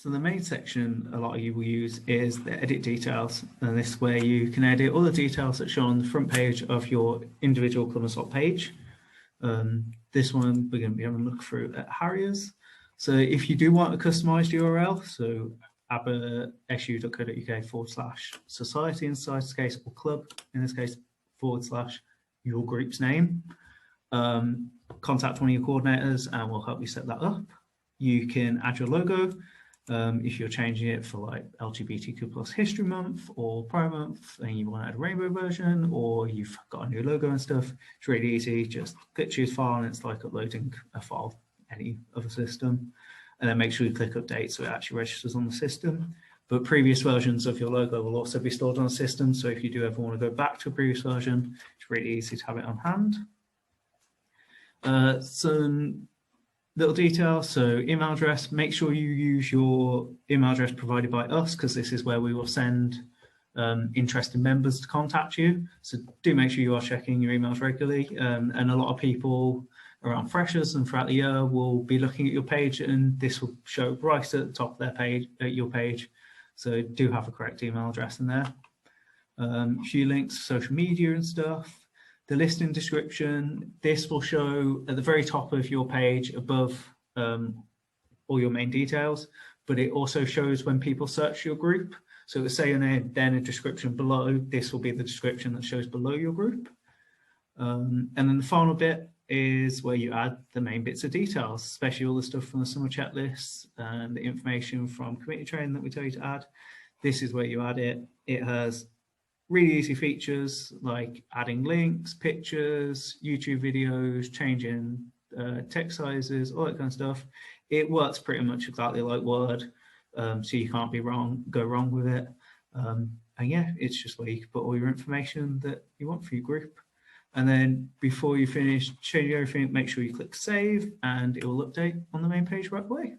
So the main section a lot of you will use is the edit details, and this is where you can edit all the details that show on the front page of your individual CommonsWalk page. This one we're going to be having a look through at Harriers. So if you do want a customized URL, so abbasu.co.uk/society in this case, or club in this case, / your group's name, contact one of your coordinators and we'll help you set that up. You can add your logo. If you're changing it for like LGBTQ+ History Month or Pride Month and you want to add a rainbow version, or you've got a new logo and stuff, it's really easy. Just click choose file and it's like uploading a file any other system. And then make sure you click update so it actually registers on the system. But previous versions of your logo will also be stored on the system. So if you do ever want to go back to a previous version, it's really easy to have it on hand. Some little details, so email address, make sure you use your email address provided by us because this is where we will send interested members to contact you. So do make sure you are checking your emails regularly. And a lot of people around freshers and throughout the year will be looking at your page and this will show right at the top of their page, at your page. So do have a correct email address in there. A few links, social media and stuff. The listing description, this will show at the very top of your page above all your main details, but it also shows when people search your group. So it'll say in there, then a description below, this will be the description that shows below your group. And then the final bit is where you add the main bits of details, especially all the stuff from the summer checklists and the information from committee training that we tell you to add. This is where you add it. It has really easy features like adding links, pictures, YouTube videos, changing text sizes, all that kind of stuff. It works pretty much exactly like Word, so you can't go wrong with it. And yeah, it's just where you can put all your information that you want for your group. And then before you finish changing everything, make sure you click save and it will update on the main page right away.